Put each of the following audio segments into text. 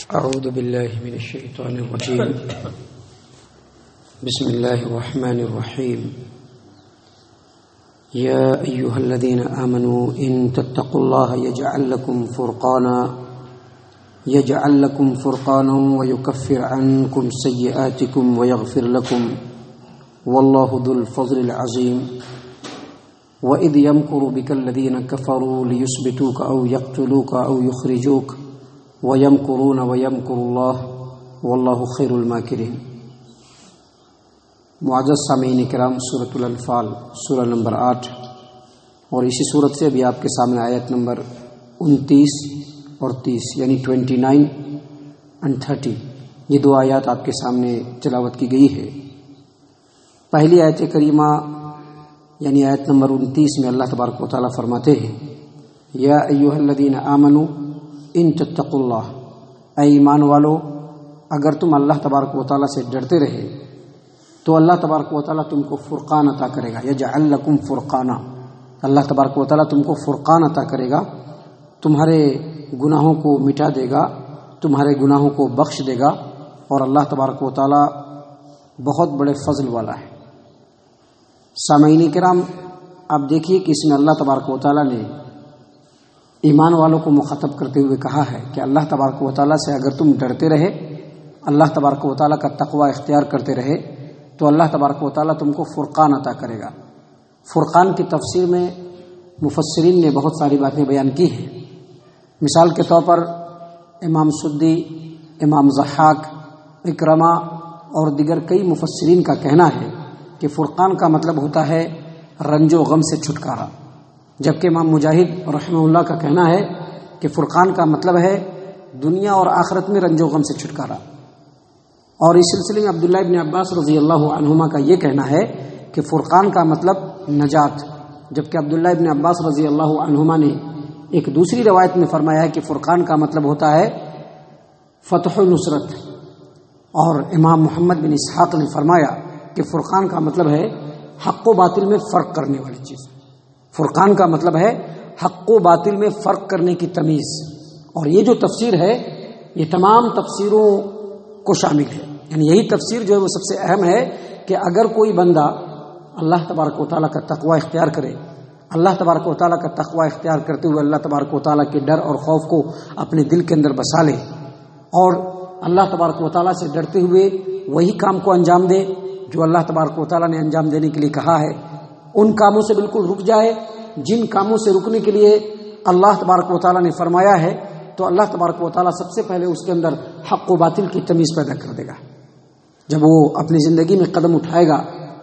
أعوذ بالله من الشيطان الرجيم. بسم الله الرحمن الرحيم. يا أيها الذين آمنوا إن تتقوا الله يجعل لكم فرقانا ويكفر عنكم سيئاتكم ويغفر لكم والله ذو الفضل العظيم. وإذ يمكر بك الذين كفروا ليثبتوك أو يقتلوك أو يخرجوك وَيَمْكُرُونَ وَيَمْكُرُ اللَّهُ وَاللَّهُ خَيْرُ الْمَاكِرِينَ. معزز سامعین کرام، سورۃ الانفال سورہ نمبر 8 اور اسی سورت سے ابھی آپ کے سامنے آیت نمبر 29 اور 30 یعنی 29 and 30 یہ دو آیات آپ کے سامنے تلاوت کی گئی ہے. پہلی آیت کریمہ یعنی آیت نمبر 29 میں اللہ تبارک و تعالیٰ فرماتے ہیں یا ایھا الذین آمنوا ان تتقوا اللہ، اے ایمان والو اگر تم اللہ تبارک و تعالیٰ سے ڈرتے رہے تو اللہ تبارک و تعالیٰ تم کو فرقان عطا کرے گا. یجعل لکم فرقانا، اللہ تبارک و تعالیٰ تم کو فرقان عطا کرے گا، تمہارے گناہوں کو مٹا دے گا، تمہارے گناہوں کو بخش دے گا، اور اللہ تبارک و تعالیٰ بہت بڑے فضل والا ہے. سامعین کرام، آپ دیکھیے کہ اس میں اللہ تبارک و تعالیٰ نے ایمان والوں کو مخاطب کرتے ہوئے کہا ہے کہ اللہ تبارک و تعالیٰ سے اگر تم ڈرتے رہے، اللہ تبارک و تعالیٰ کا تقوی اختیار کرتے رہے تو اللہ تبارک و تعالیٰ تم کو فرقان عطا کرے گا. فرقان کی تفسیر میں مفسرین نے بہت ساری باتیں بیان کی ہیں. مثال کے طور پر امام سدی، امام ضحاک، اکرمہ اور دیگر کئی مفسرین کا کہنا ہے کہ فرقان کا مطلب ہوتا ہے رنج و غم سے چھٹکارا، جبکہ امام مجاہد رحمہ اللہ کا کہنا ہے کہ فرقان کا مطلب ہے دنیا اور آخرت میں رنج و غم سے چھٹکارا. اور اس سلسلے میں عبداللہ ابن عباس رضی اللہ عنہما کا یہ کہنا ہے کہ فرقان کا مطلب نجات، جبکہ عبداللہ ابن عباس رضی اللہ عنہما نے ایک دوسری روایت میں فرمایا ہے کہ فرقان کا مطلب ہوتا ہے فتح و نصرت. اور امام محمد بن اسحاق نے فرمایا کہ فرقان کا مطلب ہے حق و باطل میں فرق کرنے والی چیز. فرقان کا مطلب ہے حق و باطل میں فرق کرنے کی تمیز. اور یہ جو تفسیر ہے یہ تمام تفسیروں کو شامل ہے، یعنی یہی تفسیر جو ہے وہ سب سے اہم ہے کہ اگر کوئی بندہ اللہ تبارک و تعالیٰ کا تقوی اختیار کرے، اللہ تبارک و تعالیٰ کا تقوی اختیار کرتے ہوئے اللہ تبارک و تعالیٰ کے ڈر اور خوف کو اپنے دل کے اندر بسا لے اور اللہ تبارک و تعالیٰ سے ڈرتے ہوئے وہی کام کو انجام دے جو اللہ تبارک و تعالیٰ نے انجام دینے کے لیے کہا ہے، ان کاموں سے بالکل رک جائے جن کاموں سے رکنے کے لیے اللہ تبارک و تعالیٰ نے فرمایا ہے، تو اللہ تبارک و تعالیٰ سب سے پہلے اس کے اندر حق و باطل کی تمیز پیدا کر دے گا. جب وہ اپنی زندگی میں قدم اٹھائے گا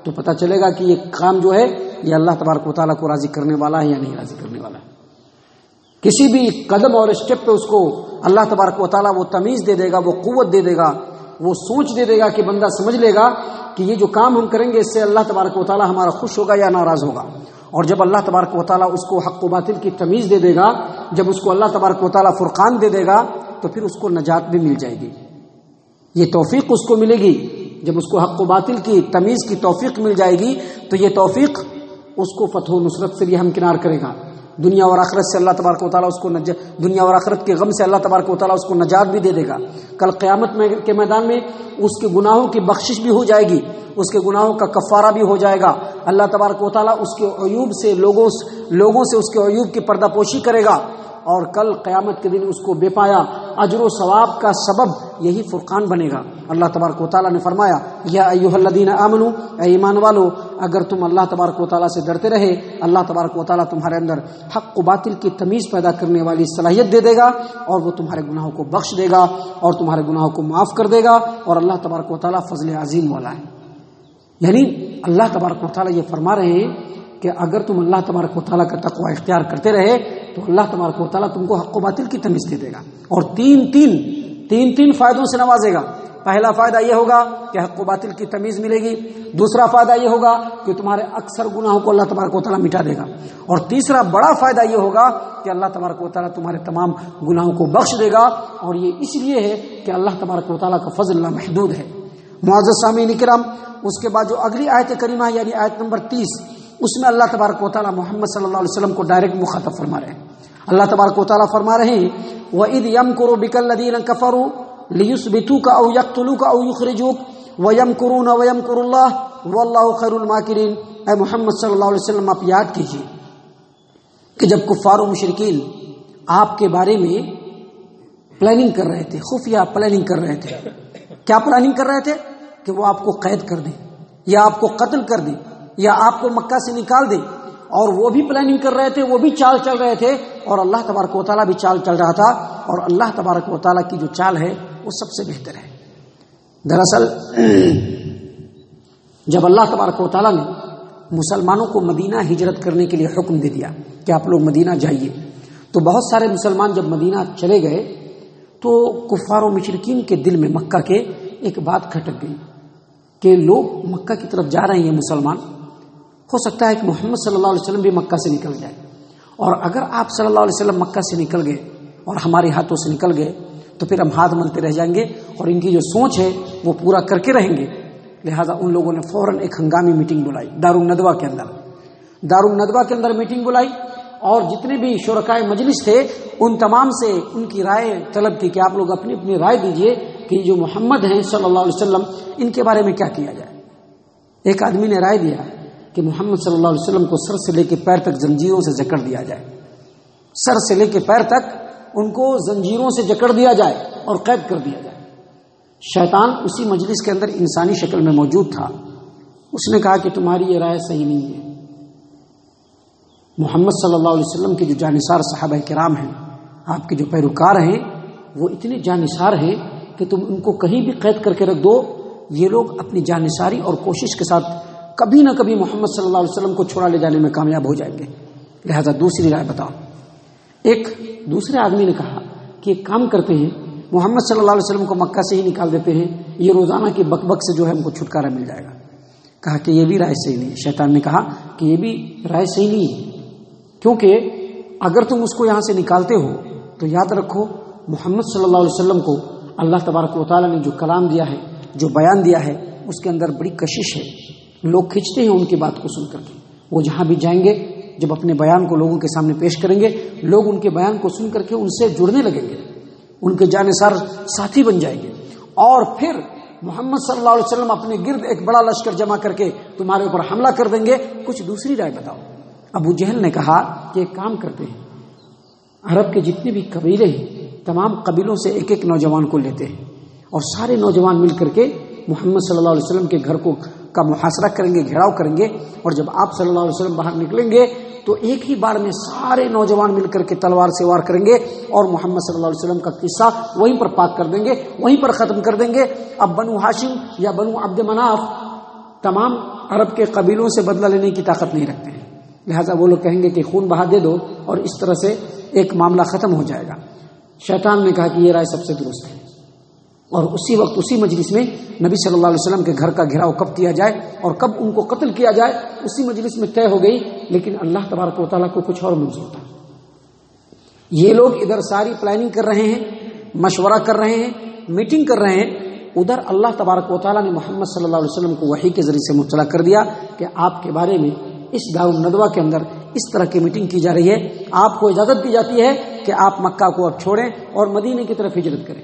تو پتہ چلے گا کہ یہ کام جو ہے یہ اللہ تبارک و تعالیٰ کو راضی کرنے والا ہے یا نہیں راضی کرنے والا ہے. کسی بھی قدم اور اسٹیپ پہ اس کو اللہ تبارک و تعالیٰ وہ تمیز دے دے گا، وہ قوت دے دے گا، وہ سوچ دے دے گا کہ بندہ سمجھ لے گا کہ یہ جو کام ہم کریں گے اس سے اللہ تبارک و تعالیٰ ہمارا خوش ہوگا یا ناراض ہوگا. اور جب اللہ تبارک و تعالیٰ اس کو حق و باطل کی تمیز دے دے گا، جب اس کو اللہ تبارک و تعالیٰ فرقان دے دے گا تو پھر اس کو نجات بھی مل جائے گی. یہ توفیق اس کو ملے گی. جب اس کو حق و باطل کی تمیز کی توفیق مل جائے گی تو یہ توفیق اس کو فتح و نصرت سے بھی ہمکنار کرے گا. دنیا اور آخرت سے اللہ تبارک و تعالیٰ اس کو دنیا اور آخرت کے غم سے اللہ تبارک و تعالیٰ اس کو نجات بھی دے دے گا. کل قیامت کے میدان میں اس کے گناہوں کی بخشش بھی ہو جائے گی، اس کے گناہوں کا کفارہ بھی ہو جائے گا. اللہ تبارک و تعالیٰ اس کے عیوب سے لوگوں سے اس کے عیوب کی پردہ پوشی کرے گا، اور کل قیامت کے دن اس کو بے پایا اجر و ثواب کا سبب یہی فرقان بنے گا. اللہ تبارک و تعالیٰ نے فرمایا یا ایھا الذین آمنوا، اے ایمان والو اگر تم اللہ تبارک و تعالیٰ سے ڈرتے رہے، اللہ تبارک و تعالیٰ تمہارے اندر حق و باطل کی تمیز پیدا کرنے والی صلاحیت دے دے گا، اور وہ تمہارے گناہوں کو بخش دے گا اور تمہارے گناہوں کو معاف کر دے گا. اور اللہ تبارک و تعالیٰ فضل عظیم والا ہے. یعنی اللہ تبارک و تعالیٰ یہ فرما رہے ہیں کہ اگر تم اللہ تبارک و تعالیٰ کا تقوی اختیار کرتے رہے تو اللہ تبارک و تعالیٰ تم کو حق و باطل کی تمیز دے دے گا اور تین فائدوں سے نوازے گا. پہلا فائدہ یہ ہوگا کہ حق و باطل کی تمیز ملے گی. دوسرا فائدہ یہ ہوگا کہ تمہارے اکثر گناہوں کو اللہ تبارک و تعالیٰ مٹا دے گا. اور تیسرا بڑا فائدہ یہ ہوگا کہ اللہ تبارک و تعالیٰ تمہارے تمام گناہوں کو بخش دے گا. اور یہ اس لیے ہے کہ اللہ تبارک و تعالیٰ کا فضل لامحدود ہے. معزز سامعین کرام، اس کے بعد جو اگلی آیت کریمہ یعنی آیت نمبر 30 اس میں اللہ تبارک و تعالیٰ محمد صلی اللہ علیہ وسلم کو ڈائریکٹ مخاطب فرما رہے ہیں. اللہ تبارک و تعالیٰ فرما رہے ہیں وَإِذْ يَمْكُرُ بِكَ الَّذِينَ كَفَرُوا لیثبتوک او یقتلوک او یخرجوک ویمکرون ویمکر اللہ واللہ خیر الماکرین۔ اے محمد صلی اللہ علیہ وسلم آپ یاد کیجیے کہ جب کفار و مشرکین آپ کے بارے میں پلاننگ کر رہے تھے، خفیہ پلاننگ کر رہے تھے، کیا پلاننگ کر رہے تھے؟ کہ وہ آپ کو قید کر دیں یا آپ کو قتل کر دیں یا آپ کو مکہ سے نکال دیں، اور وہ بھی پلاننگ کر رہے تھے، وہ بھی چال چل رہے تھے، اور اللہ تبارک و تعالیٰ بھی چال چل رہا تھا، اور اللہ تبارک و تعالیٰ کی جو چال ہے وہ سب سے بہتر ہے۔ دراصل جب اللہ تبارک و تعالیٰ نے مسلمانوں کو مدینہ ہجرت کرنے کے لیے حکم دے دیا کہ آپ لوگ مدینہ جائیے، تو بہت سارے مسلمان جب مدینہ چلے گئے تو کفار و مشرکین کے دل میں مکہ کے ایک بات کھٹک گئی کہ لوگ مکہ کی طرف جا رہے ہیں مسلمان، ہو سکتا ہے کہ محمد صلی اللہ علیہ وسلم بھی مکہ سے نکل جائے، اور اگر آپ صلی اللہ علیہ وسلم مکہ سے نکل گئے اور ہمارے ہاتھوں سے نکل گئے تو پھر ہم ہاتھ ملتے رہ جائیں گے، اور ان کی جو سوچ ہے وہ پورا کر کے رہیں گے۔ لہٰذا ان لوگوں نے فوراً ایک ہنگامی میٹنگ بلائی دارالندوہ کے اندر، دارالندوہ کے اندر میٹنگ بلائی، اور جتنے بھی شرکائے مجلس تھے ان تمام سے ان کی رائے طلب کی کہ آپ لوگ اپنی اپنی رائے دیجئے کہ جو محمد ہیں صلی اللہ علیہ وسلم ان کے بارے میں کیا کیا جائے۔ ایک آدمی نے رائے دیا کہ محمد صلی اللہ علیہ وسلم کو سر سے لے کے پیر تک زنجیروں سے جکڑ دیا جائے، سر سے لے کے پیر تک ان کو زنجیروں سے جکڑ دیا جائے اور قید کر دیا جائے۔ شیطان اسی مجلس کے اندر انسانی شکل میں موجود تھا، اس نے کہا کہ تمہاری یہ رائے صحیح نہیں ہے، محمد صلی اللہ علیہ وسلم کے جو جانثار صحابہ کرام ہیں، آپ کے جو پیروکار ہیں، وہ اتنے جانثار ہیں کہ تم ان کو کہیں بھی قید کر کے رکھ دو، یہ لوگ اپنی جانثاری اور کوشش کے ساتھ کبھی نہ کبھی محمد صلی اللہ علیہ وسلم کو چھڑا لے جانے میں کامیاب ہو جائیں گے، لہذا دوسری رائے بتاؤ۔ ایک دوسرے آدمی نے کہا کہ ایک کام کرتے ہیں، محمد صلی اللہ علیہ وسلم کو مکہ سے ہی نکال دیتے ہیں، یہ روزانہ کی بک بک سے جو ہے ہم کو چھٹکارا مل جائے گا۔ کہا کہ یہ بھی رائے صحیح نہیں ہے۔ شیطان نے کہا کہ یہ بھی رائے صحیح نہیں ہے، کیونکہ اگر تم اس کو یہاں سے نکالتے ہو تو یاد رکھو محمد صلی اللہ علیہ وسلم کو اللہ تبارک و تعالیٰ نے جو کلام دیا ہے، جو بیان دیا ہے، اس کے اندر بڑی کشش ہے، لوگ کھنچتے ہیں ان کی بات کو سن کر کے، وہ جہاں بھی جائیں گے جب اپنے بیان کو لوگوں کے سامنے پیش کریں گے، لوگ ان کے بیان کو سن کر کے ان سے جڑنے لگیں گے، ان کے جانثار ساتھی بن جائیں گے، اور پھر محمد صلی اللہ علیہ وسلم اپنے گرد ایک بڑا لشکر جمع کر کے تمہارے اوپر حملہ کر دیں گے۔ کچھ دوسری رائے بتاؤ۔ ابو جہل نے کہا کہ ایک کام کرتے ہیں، عرب کے جتنے بھی قبیلے ہیں تمام قبیلوں سے ایک ایک نوجوان کو لیتے ہیں، اور سارے نوجوان مل کر کے محمد صلی اللہ علیہ وسلم کے گھر کا محاصرہ کریں گے، گھیراؤ کریں گے، اور جب آپ صلی اللہ علیہ وسلم باہر نکلیں گے تو ایک ہی بار میں سارے نوجوان مل کر کے تلوار سے وار کریں گے، اور محمد صلی اللہ علیہ وسلم کا قصہ وہیں پر پاک کر دیں گے، وہیں پر ختم کر دیں گے۔ اب بنو ہاشم یا بنو عبد مناف تمام عرب کے قبیلوں سے بدلہ لینے کی طاقت نہیں رکھتے ہیں، لہٰذا وہ لوگ کہیں گے کہ خون بہا دے دو، اور اس طرح سے ایک معاملہ ختم ہو جائے گا۔ شیطان نے کہا کہ یہ رائے سب سے درست ہے، اور اسی وقت اسی مجلس میں نبی صلی اللہ علیہ وسلم کے گھر کا گھیراؤ کب کیا جائے اور کب ان کو قتل کیا جائے اسی مجلس میں طے ہو گئی، لیکن اللہ تبارک و تعالیٰ کو کچھ اور منظور تھا۔ یہ لوگ ادھر ساری پلاننگ کر رہے ہیں، مشورہ کر رہے ہیں، میٹنگ کر رہے ہیں، ادھر اللہ تبارک و تعالیٰ نے محمد صلی اللہ علیہ وسلم کو وحی کے ذریعے سے مطلع کر دیا کہ آپ کے بارے میں اس دارالندوہ کے اندر اس طرح کی میٹنگ کی جا رہی ہے، آپ کو اجازت دی جاتی ہے کہ آپ مکہ کو اب چھوڑیں اور مدینے کی طرف ہجرت کریں۔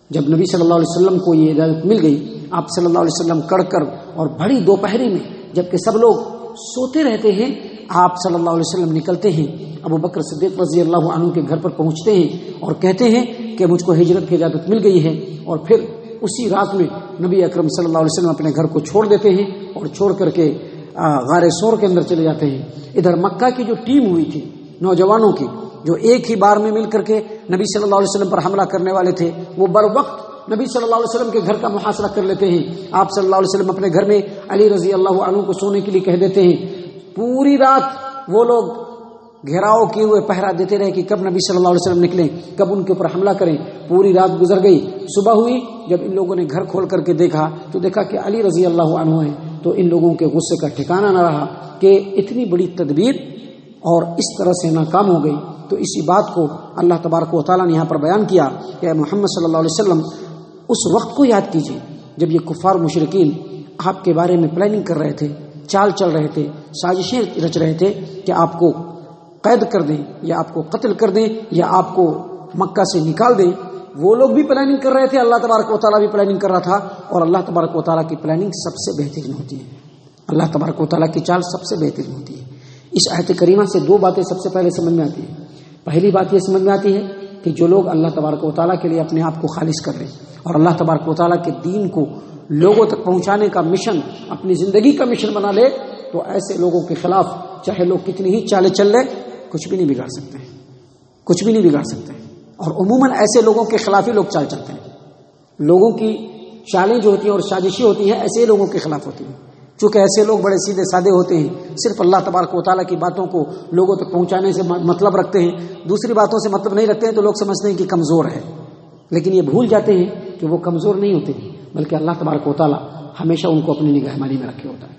جب نبی صلی اللہ علیہ وسلم کو یہ اجازت مل گئی، آپ صلی اللہ علیہ وسلم کڑ کر اور بڑی دوپہری میں جبکہ سب لوگ سوتے رہتے ہیں، آپ صلی اللہ علیہ وسلم نکلتے ہیں، ابو بکر صدیق رضی اللہ عنہ کے گھر پر پہنچتے ہیں اور کہتے ہیں کہ مجھ کو ہجرت کی اجازت مل گئی ہے، اور پھر اسی رات میں نبی اکرم صلی اللہ علیہ وسلم اپنے گھر کو چھوڑ دیتے ہیں اور چھوڑ کر کے غار سور کے اندر چلے جاتے ہیں۔ ادھر مکہ کی جو ٹیم ہوئی تھی نوجوانوں کی، جو ایک ہی بار میں مل کر کے نبی صلی اللہ علیہ وسلم پر حملہ کرنے والے تھے، وہ بر وقت نبی صلی اللہ علیہ وسلم کے گھر کا محاصرہ کر لیتے ہیں۔ آپ صلی اللہ علیہ وسلم اپنے گھر میں علی رضی اللہ عنہ کو سونے کے لیے کہہ دیتے ہیں۔ پوری رات وہ لوگ گھیراؤ کیے ہوئے پہرا دیتے رہے کہ کب نبی صلی اللہ علیہ وسلم نکلیں، کب ان کے اوپر حملہ کریں۔ پوری رات گزر گئی، صبح ہوئی، جب ان لوگوں نے گھر کھول کر کے دیکھا تو دیکھا کہ علی رضی اللہ عنہ ہیں، تو ان لوگوں کے غصے کا ٹھکانہ نہ رہا کہ اتنی بڑی تدبیر اور اس طرح سے ناکام ہو گئی۔ تو اسی بات کو اللہ تبارک و تعالیٰ نے یہاں پر بیان کیا کہ محمد صلی اللہ علیہ وسلم اس وقت کو یاد کیجیے جب یہ کفار مشرکین آپ کے بارے میں پلاننگ کر رہے تھے، چال چل رہے تھے، سازشیں رچ رہے تھے کہ آپ کو قید کر دیں یا آپ کو قتل کر دیں یا آپ کو مکہ سے نکال دیں۔ وہ لوگ بھی پلاننگ کر رہے تھے، اللہ تبارک و تعالیٰ بھی پلاننگ کر رہا تھا، اور اللہ تبارک و تعالیٰ کی پلاننگ سب سے بہترین ہوتی ہے، اللہ تبارک و تعالیٰ کی چال سب سے بہترین ہوتی ہے۔ اس آیت کریمہ سے دو باتیں سب سے پہلے سمجھ میں آتی ہیں۔ پہلی بات یہ سمجھ میں آتی ہے کہ جو لوگ اللہ تبارک و تعالیٰ کے لیے اپنے آپ کو خالص کر لیں اور اللہ تبارک و تعالیٰ کے دین کو لوگوں تک پہنچانے کا مشن اپنی زندگی کا مشن بنا لے، تو ایسے لوگوں کے خلاف چاہے لوگ کتنی ہی چالیں چل لیں، کچھ بھی نہیں بگاڑ سکتے، کچھ بھی نہیں بگاڑ سکتے۔ اور عموماً ایسے لوگوں کے خلاف ہی لوگ چال چلتے ہیں۔ لوگوں کی چالیں جو ہوتی ہیں اور سازشیں ہوتی ہیں ایسے لوگوں کے خلاف ہوتی ہیں، چونکہ ایسے لوگ بڑے سیدھے سادے ہوتے ہیں، صرف اللہ تبارک و تعالیٰ کی باتوں کو لوگوں تک پہنچانے سے مطلب رکھتے ہیں، دوسری باتوں سے مطلب نہیں رکھتے ہیں، تو لوگ سمجھتے ہیں کہ کمزور ہے، لیکن یہ بھول جاتے ہیں کہ وہ کمزور نہیں ہوتے ہیں، بلکہ اللہ تبارک و تعالیٰ ہمیشہ ان کو اپنی نگہبانی میں رکھے ہوتا ہے۔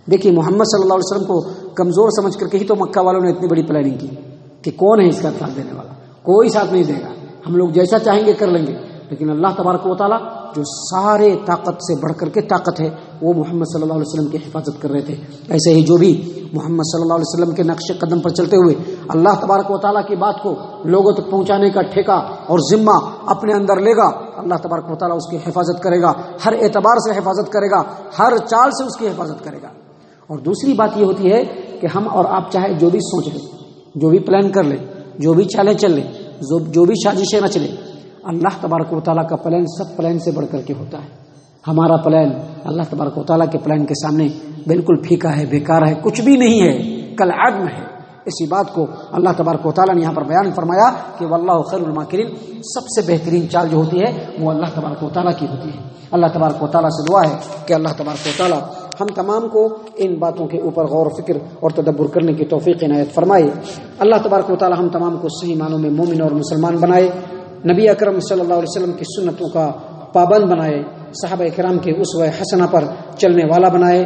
دیکھیے محمد صلی اللہ علیہ وسلم کو کمزور سمجھ کر کے ہی تو مکہ والوں نے اتنی بڑی پلاننگ کی کہ کون ہے اس کا ساتھ دینے والا، کوئی ساتھ نہیں دے گا، ہم لوگ جیسا چاہیں گے کر لیں گے۔ لیکن اللہ تبارک و تعالیٰ جو سارے طاقت سے بڑھ کر کے طاقت ہے، وہ محمد صلی اللہ علیہ وسلم کی حفاظت کر رہے تھے۔ ایسے ہی جو بھی محمد صلی اللہ علیہ وسلم کے نقش قدم پر چلتے ہوئے اللہ تبارک و تعالیٰ کی بات کو لوگوں تک پہنچانے کا ٹھیکہ اور ذمہ اپنے اندر لے گا، اللہ تبارک و تعالیٰ اس کی حفاظت کرے گا، ہر اعتبار سے حفاظت کرے گا، ہر چال سے اس کی حفاظت کرے گا۔ اور دوسری بات یہ ہوتی ہے کہ ہم اور آپ چاہے جو بھی سوچ لیں، جو بھی پلان کر لیں، جو بھی چالیں چل لیں، جو بھی سازشیں نہ چلیں، اللہ تبارک و تعالیٰ کا پلان سب پلان سے بڑھ کر کے ہوتا ہے۔ ہمارا پلان اللہ تبارک و تعالیٰ کے پلان کے سامنے بالکل پھیکا ہے، بیکار ہے، کچھ بھی نہیں ہے، کالعدم ہے۔ اسی بات کو اللہ تبارک و تعالیٰ نے یہاں پر بیان فرمایا کہ واللہ خیر الماکرین، سب سے بہترین چال جو ہوتی ہے وہ اللہ تبارک و تعالیٰ کی ہوتی ہے۔ اللہ تبارک و تعالیٰ سے دعا ہے کہ اللہ تبارک و تعالیٰ ہم تمام کو ان باتوں کے اوپر غور و فکر اور تدبر کرنے کی توفیق عنایت فرمائے۔ اللہ تبارک و تعالیٰ ہم تمام کو صحیح معنوں میں مومن اور مسلمان بنائے، نبی اکرم صلی اللہ علیہ وسلم کی سنتوں کا پابند بنائے، صحابہ کرام کے اسوہ حسنہ پر چلنے والا بنائے،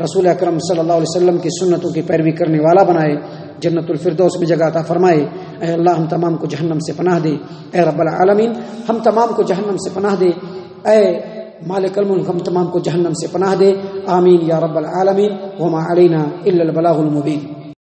رسول اکرم صلی اللہ علیہ وسلم کی سنتوں کی پیروی کرنے والا بنائے، جنت الفردوس میں جگہ عطا فرمائے۔ اے اللہ ہم تمام کو جہنم سے پناہ دے، اے رب العالمین ہم تمام کو جہنم سے پناہ دے، اے مالک الملک ہم تمام کو جہنم سے پناہ دے، آمین یا رب العالمین۔ وما علینا الا البلاغ المبین۔